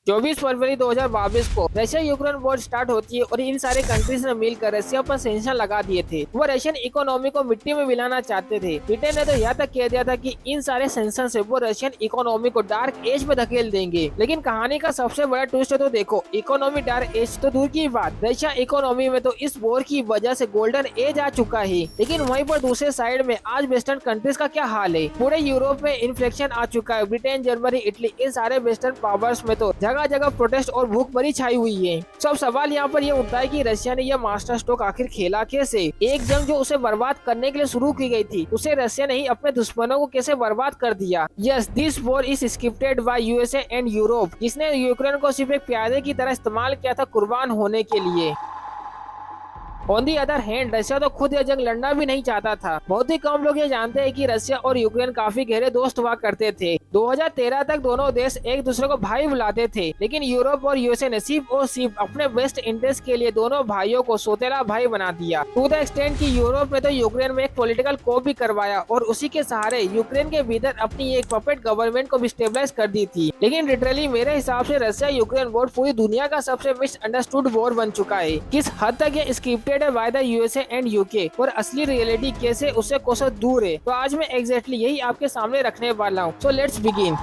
24 फरवरी 2022 को Russia Ukraine war start होती है और इन सारे कंट्रीज ने मिलकर रशिया पर सैंक्शन लगा दिए थे। वो रशियन इकोनॉमी को मिट्टी में मिलाना चाहते थे। ब्रिटेन ने तो यहाँ तक कह दिया था कि इन सारे सैंक्शन से वो रशियन इकोनॉमी को डार्क एज में धकेल देंगे। लेकिन कहानी का सबसे बड़ा ट्विस्ट तो देखो, इकोनॉमी डार्क एज तो दूर की बात, रशिया इकोनॉमी में तो इस वॉर की वजह से गोल्डन एज आ चुका है। लेकिन वहीं पर दूसरे साइड में आज वेस्टर्न कंट्रीज का क्या हाल है। पूरे यूरोप में इन्फ्लेशन आ चुका है। ब्रिटेन, जर्मनी, इटली, इन सारे वेस्टर्न पावर्स में तो जगह जगह प्रोटेस्ट और भूखमरी छाई हुई है। सब सवाल यहाँ पर ये उठता है कि रशिया ने यह मास्टर स्ट्रोक आखिर खेला कैसे। एक जंग जो उसे बर्बाद करने के लिए शुरू की गई थी, उसे रशिया ने ही अपने दुश्मनों को कैसे बर्बाद कर दिया। Yes, this war is scripted by USA and Europe, जिसने यूक्रेन को सिर्फ एक प्यादे की तरह इस्तेमाल किया था कुर्बान होने के लिए। On the other hand Russia तो खुद यह जंग लड़ना भी नहीं चाहता था। बहुत ही कम लोग ये जानते हैं कि रशिया और यूक्रेन काफी गहरे दोस्त हुआ करते थे। 2013 तक दोनों देश एक दूसरे को भाई बुलाते थे। लेकिन यूरोप और यूएसए ने सिर्फ और सिर्फ अपने बेस्ट इंटरेस्ट के लिए दोनों भाइयों को सौतेला भाई बना दिया। टू द एक्सटेंट कि यूरोप में तो यूक्रेन में एक पॉलिटिकल को भी करवाया और उसी के सहारे यूक्रेन के भीतर अपनी एक पपेट गवर्नमेंट को भी स्टेबलाइज कर दी थी। लेकिन लिटरली मेरे हिसाब से रशिया यूक्रेन वॉर पूरी दुनिया का सबसे मिसअंडरस्टूड वॉर बन चुका है। किस हद तक ये scripted by the USA and UK और असली रियलिटी कैसे उससे कोसों दूर है, तो आज मैं एग्जैक्टली यही आपके सामने रखने वाला हूँ। So let's begin.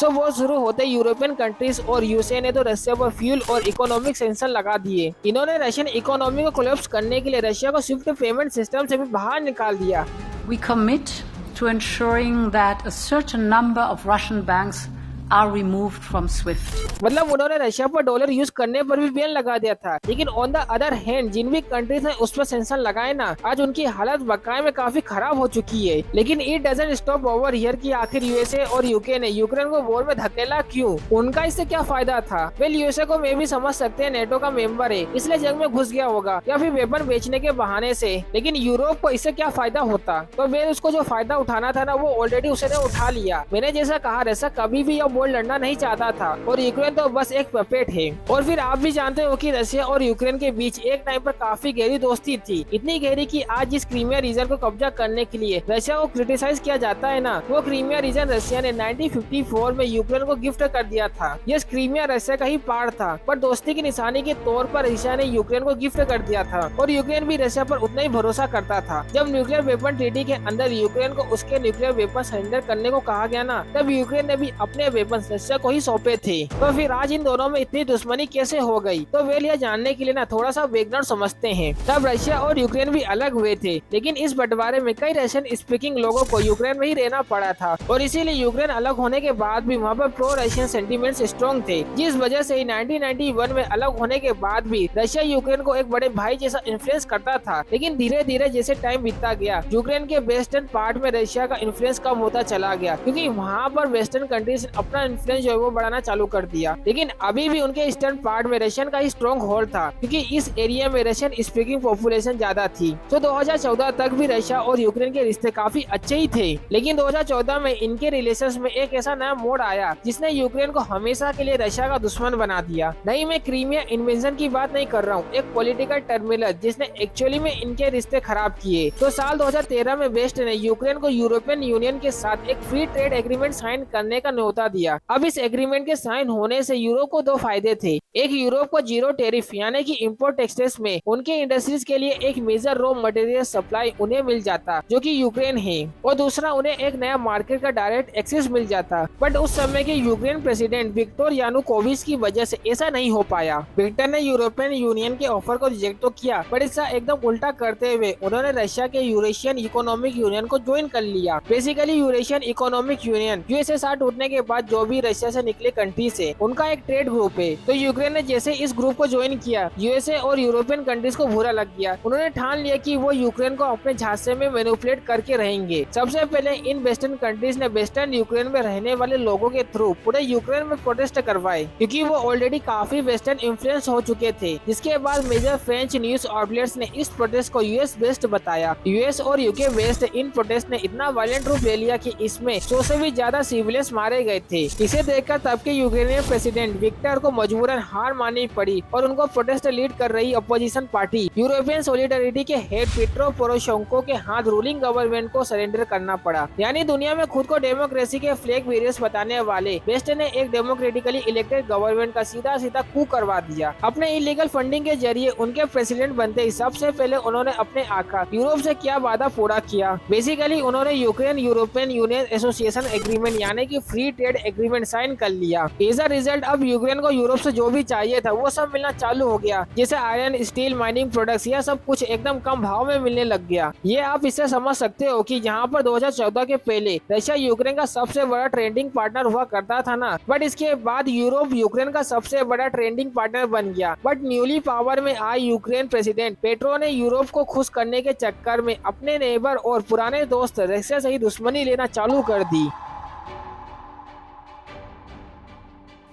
वो शुरू होते यूरोपियन कंट्रीज और यूएसए ने तो रशिया पर फ्यूल और इकोनॉमिक सैंक्शन लगा दिए। इन्होंने रशियन इकोनॉमी को कोलैप्स करने के लिए रशिया को स्विफ्ट पेमेंट सिस्टम से भी बाहर निकाल दिया। We commit to ensuring that a certain number of Russian banks are removed from SWIFT. मतलब उन्होंने रशिया पर डॉलर यूज करने पर भी बैन लगा दिया था। लेकिन ऑन द अदर हैंड जिन भी कंट्रीज ने उस पर सेंक्शन लगाए ना, आज उनकी हालत बकाए में काफी खराब हो चुकी है। लेकिन it doesn't stop over here कि आखिर यूएसए और यूके ने यूक्रेन को वॉर में धकेला क्यों, उनका इससे क्या फायदा था। वेल, यूएसए को मैं भी समझ सकते हैं, नेटो का मेंबर है इसलिए जंग में घुस गया होगा या फिर वेपन बेचने के बहाने से। लेकिन यूरोप को इससे क्या फायदा होता, तो वेल उसको जो फायदा उठाना था ना, वो ऑलरेडी उसने उठा लिया। मैंने जैसा कहा, रशिया कभी भी यह वॉर लड़ना नहीं चाहता था और यूक्रेन तो बस एक पपेट है। और फिर आप भी जानते हो कि रशिया और यूक्रेन के बीच एक टाइम पर काफी गहरी दोस्ती थी। इतनी गहरी कि आज इस क्रीमिया रीजन को कब्जा करने के लिए रशिया को क्रिटिसाइज किया जाता है ना, वो क्रीमिया रीजन रशिया ने 1954 में यूक्रेन को गिफ्ट कर दिया था। यह क्रीमिया रशिया का ही पार्ट था, पर दोस्ती की निशानी के तौर पर रशिया ने यूक्रेन को गिफ्ट कर दिया था और यूक्रेन भी रशिया पर उतना ही भरोसा करता था। जब न्यूक्लियर वेपन ट्रीटी के अंदर यूक्रेन को उसके न्यूक्लियर वेपन सरेंडर करने को कहा गया ना, तब यूक्रेन ने भी अपने वेपन रशिया को ही सौंपे थे। तो फिर आज इन दोनों में इतनी दुश्मनी कैसे हो गई, तो वेल यह जानने के लिए ना थोड़ा सा बैकग्राउंड समझते हैं। तब रशिया और यूक्रेन भी अलग हुए थे, लेकिन इस बंटवारे में कई रशियन स्पीकिंग लोगों को यूक्रेन में ही रहना पड़ा था और इसीलिए यूक्रेन अलग होने के बाद भी वहाँ पर प्रो रशियन सेंटीमेंट्स स्ट्रॉन्ग थे, जिस वजह से 1991 में अलग होने के बाद भी रशिया यूक्रेन को एक बड़े भाई जैसा इन्फ्लुएंस करता था। लेकिन धीरे धीरे जैसे टाइम बीतता गया, यूक्रेन के वेस्टर्न पार्ट में रशिया का इन्फ्लुएंस कम होता चला गया, क्योंकि वहाँ पर वेस्टर्न कंट्रीज अपना इन्फ्लुएंस जो है वो बढ़ाना चालू कर दिया। लेकिन अभी भी उनके ईस्टर्न पार्ट में रशियन का ही स्ट्रॉन्ग होल्ड था, क्योंकि इस एरिया में रशियन स्पीकिंग पॉपुलेशन ज्यादा थी। तो 2014 तक भी रशिया और यूक्रेन के रिश्ते काफी अच्छे ही थे। लेकिन 2014 में इनके रिलेशंस में एक ऐसा नया मोड़ आया जिसने यूक्रेन को हमेशा के लिए रशिया का दुश्मन बना दिया। नहीं, मैं क्रीमिया इन्वेजन की बात नहीं कर रहा हूँ, एक पॉलिटिकल टर्मिनल जिसने एक्चुअली में इनके रिश्ते खराब किए। तो साल 2013 में वेस्ट ने यूक्रेन को यूरोपियन यूनियन के साथ एक फ्री ट्रेड एग्रीमेंट साइन करने का न्योता दिया। अब इस एग्रीमेंट के साइन होने से यूरोप को दो फायदे थे। एक, यूरोप को जीरो टेरिफ यानी कि इंपोर्ट टैक्सेस में उनके इंडस्ट्रीज के लिए एक मेजर रॉ मटेरियल सप्लाई उन्हें मिल जाता, जो कि यूक्रेन है। और दूसरा, उन्हें एक नया मार्केट का डायरेक्ट एक्सेस मिल जाता। बट उस समय के यूक्रेन प्रेसिडेंट विक्टर यानुकोविच की वजह से ऐसा नहीं हो पाया। विक्टर ने यूरोपियन यूनियन के ऑफर को रिजेक्ट तो किया, पर इसका एकदम उल्टा करते हुए उन्होंने रशिया के यूरेशियन इकोनॉमिक यूनियन को ज्वाइन कर लिया। Basically Eurasian economic union USSR टूटने के बाद जो भी रशिया से निकले कंट्रीज है, उनका एक ट्रेड ग्रुप है। तो यूक्रेन ने जैसे इस ग्रुप को ज्वाइन किया, यूएसए और यूरोपियन कंट्रीज को बुरा लग गया। उन्होंने ठान लिया कि वो यूक्रेन को अपने झांसे में मैनिपुलेट करके रहेंगे। सबसे पहले इन वेस्टर्न कंट्रीज ने वेस्टर्न यूक्रेन में रहने वाले लोगों के थ्रू पूरे यूक्रेन में प्रोटेस्ट करवाए, क्योंकि वो ऑलरेडी काफी वेस्टर्न इन्फ्लुएंस हो चुके थे। जिसके बाद मेजर फ्रेंच न्यूज आउटलेट्स ने इस प्रोटेस्ट को यूएस बेस्ड बताया। यूएस और यूके बेस्ड इन प्रोटेस्ट ने इतना वायलेंट रूप ले लिया कि इसमें 100 से भी ज्यादा सिविलियंस मारे गए थे। इसे देखकर तब के यूक्रेनियन प्रेसिडेंट विक्टर को मजबूरन हार माननी पड़ी और उनको प्रोटेस्ट लीड कर रही अपोजिशन पार्टी यूरोपियन सोलिडरिटी के हेड पेट्रो पोरोशेंको के हाथ रूलिंग गवर्नमेंट को सरेंडर करना पड़ा। यानी दुनिया में खुद को डेमोक्रेसी के फ्लैग बेयर्स बताने वाले वेस्ट ने एक डेमोक्रेटिकली इलेक्टेड गवर्नमेंट का सीधा सीधा कू करवा दिया। अपने इलीगल फंडिंग के जरिए उनके प्रेसिडेंट बनते ही सबसे पहले उन्होंने अपने आका यूरोप से क्या वादा पूरा किया। बेसिकली उन्होंने Ukraine European union association agreement यानी कि फ्री ट्रेड एग्रीमेंट साइन कर लिया। एज अ रिजल्ट अब यूक्रेन को यूरोप से जो भी चाहिए था वो सब मिलना चालू हो गया, जैसे आयरन, स्टील, माइनिंग प्रोडक्ट्स, यह सब कुछ एकदम कम भाव में मिलने लग गया। ये आप इससे समझ सकते हो कि यहाँ पर 2014 के पहले रशिया यूक्रेन का सबसे बड़ा ट्रेडिंग पार्टनर हुआ करता था ना, बट इसके बाद यूरोप यूक्रेन का सबसे बड़ा ट्रेडिंग पार्टनर बन गया। बट न्यूली पावर में आए यूक्रेन प्रेसिडेंट पेट्रो ने यूरोप को खुश करने के चक्कर में अपने नेबर और पुराने दोस्त रशिया से ही दुश्मनी लेना चालू कर दी।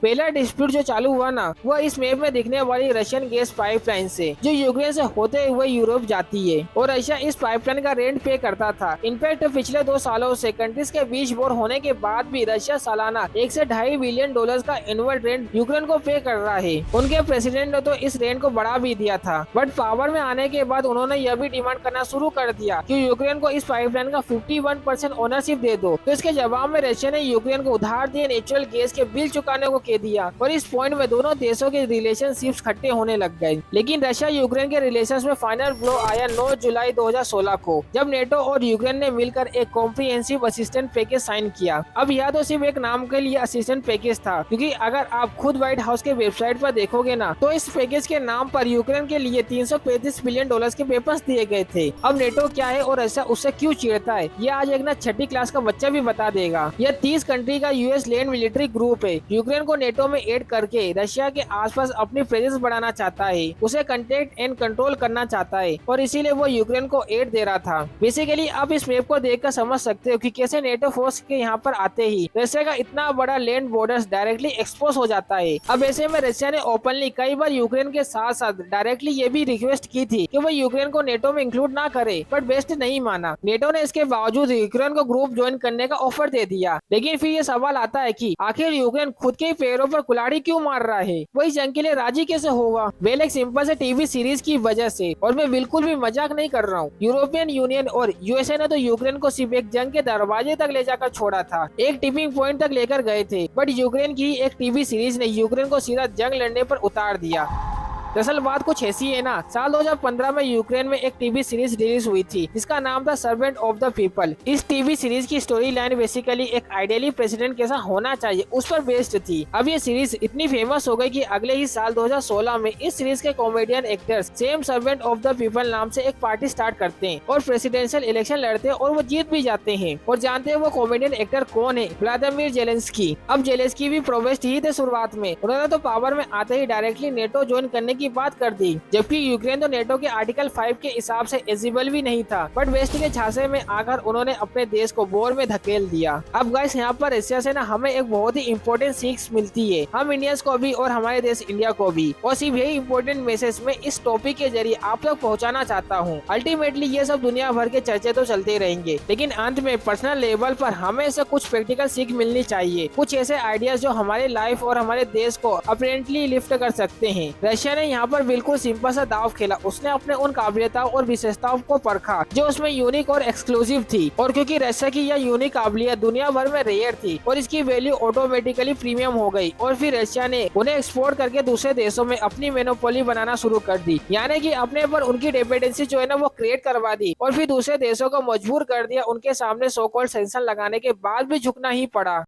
पहला डिस्प्यूट जो चालू हुआ ना वो इस मैप में दिखने वाली रशियन गैस पाइपलाइन से, जो यूक्रेन से होते हुए यूरोप जाती है और रशिया इस पाइपलाइन का रेंट पे करता था। इनफैक्ट पिछले 2 सालों से कंट्रीज के बीच वॉर होने के बाद भी रशिया सालाना 1 से $2.5 बिलियन का एनुअल रेंट यूक्रेन को पे कर रहा है। उनके प्रेसिडेंट ने तो इस रेंट को बढ़ा भी दिया था, बट पावर में आने के बाद उन्होंने यह भी डिमांड करना शुरू कर दिया कि यूक्रेन को इस पाइपलाइन का 51% ओनरशिप दे दो। तो इसके जवाब में रशिया ने यूक्रेन को उधार दिए नेचुरल गैस के बिल चुकाने को दिया और इस पॉइंट में दोनों देशों के रिलेशनशिप्स खट्टे होने लग गए। लेकिन रशिया यूक्रेन के रिलेशंस में फाइनल ब्लो आया 9 जुलाई 2016 को, जब नेटो और यूक्रेन ने मिलकर एक कॉम्प्रिहेंसिव असिस्टेंट पैकेज साइन किया। अब यह तो सिर्फ एक नाम के लिए असिस्टेंट पैकेज था, क्योंकि अगर आप खुद व्हाइट हाउस के वेबसाइट पर देखोगे ना तो इस पैकेज के नाम पर यूक्रेन के लिए $335 बिलियन के पेपर्स दिए गए थे। अब नेटो क्या है और रशिया उससे क्यों चिढ़ता है, ये आज एक ना 6ठी क्लास का बच्चा भी बता देगा। यह 30 कंट्री का यूएस लैंड मिलिट्री ग्रुप है। यूक्रेन को नेटो में ऐड करके रशिया के आसपास अपनी प्रेजेंस बढ़ाना चाहता है, उसे कंटेक्ट एंड कंट्रोल करना चाहता है और इसीलिए वो यूक्रेन को एड दे रहा था। बेसिकली आप इस मैप को देखकर समझ सकते हो कि कैसे नेटो फोर्स के यहाँ पर आते ही रशिया का इतना बड़ा लैंड बॉर्डर्स डायरेक्टली एक्सपोज हो जाता है। अब ऐसे में रशिया ने ओपनली कई बार यूक्रेन के साथ साथ डायरेक्टली ये भी रिक्वेस्ट की थी कि वो यूक्रेन को नेटो में इंक्लूड ना करे, बट वेस्ट नहीं माना। नेटो ने इसके बावजूद यूक्रेन को ग्रुप ज्वाइन करने का ऑफर दे दिया। लेकिन फिर ये सवाल आता है कि आखिर यूक्रेन खुद के पैरों पर कुल्हाड़ी क्यों मार रहा है, वही जंग के लिए राजी कैसे होगा? वेल एक सिंपल से टीवी सीरीज की वजह से, और मैं बिल्कुल भी मजाक नहीं कर रहा हूँ। यूरोपियन यूनियन और यूएसए ने तो यूक्रेन को सिर्फ एक जंग के दरवाजे तक ले जाकर छोड़ा था, एक टिपिंग पॉइंट तक लेकर गए थे, बट यूक्रेन की एक टीवी सीरीज ने यूक्रेन को सीधा जंग लड़ने पर उतार दिया। दरअसल बात कुछ ऐसी है ना, साल 2015 में यूक्रेन में एक टीवी सीरीज रिलीज हुई थी जिसका नाम था सर्वेंट ऑफ द पीपल। इस टीवी सीरीज की स्टोरी लाइन बेसिकली एक आइडियली प्रेसिडेंट कैसा होना चाहिए उस पर बेस्ड थी। अब ये सीरीज इतनी फेमस हो गई कि अगले ही साल 2016 में इस सीरीज के comedian actors same servant of the people नाम से एक पार्टी स्टार्ट करते हैं और प्रेसिडेंशियल इलेक्शन लड़ते हैं और वो जीत भी जाते हैं। और जानते हैं वो कॉमेडियन एक्टर कौन है? Vladimir Zelensky. अब जेलेंस्की भी प्रोवेस्ट ही थे शुरुआत में, उन्होंने तो पावर में आते ही डायरेक्टली नेटो ज्वाइन करने की बात कर दी, जबकि यूक्रेन तो नेटो के आर्टिकल 5 के हिसाब से एलिजिबल भी नहीं था, बट वेस्ट के झांसे में आकर उन्होंने अपने देश को वॉर में धकेल दिया। अब गाइस यहाँ पर रशिया से ना हमें एक बहुत ही इम्पोर्टेंट सीख मिलती है, हम इंडियंस को भी और हमारे देश इंडिया को भी। और सिर्फ यही इम्पोर्टेंट मैसेज मैं इस टॉपिक के जरिए आप तक पहुँचाना चाहता हूँ। अल्टीमेटली ये सब दुनिया भर के चर्चे तो चलते रहेंगे, लेकिन अंत में पर्सनल लेवल पर हमें से कुछ प्रैक्टिकल सीख मिलनी चाहिए, कुछ ऐसे आइडियाज जो हमारे लाइफ और हमारे देश को अपरेंटली लिफ्ट कर सकते हैं। रशिया ने यहाँ पर बिल्कुल सिंपल सा दाव खेला, उसने अपने उन काबिलियतों और विशेषताओं को परखा जो उसमें यूनिक और एक्सक्लूसिव थी, और क्योंकि रशिया की यह यूनिक काबिलियत दुनिया भर में रेयर थी और इसकी वैल्यू ऑटोमेटिकली प्रीमियम हो गई, और फिर रशिया ने उन्हें एक्सपोर्ट करके दूसरे देशों में अपनी मोनोपोली बनाना शुरू कर दी, यानी कि अपने पर उनकी डिपेंडेंसी जो है ना वो क्रिएट करवा दी, और फिर दूसरे देशों को मजबूर कर दिया उनके सामने सो कॉल्ड सैंक्शन लगाने के बाद भी झुकना ही पड़ा।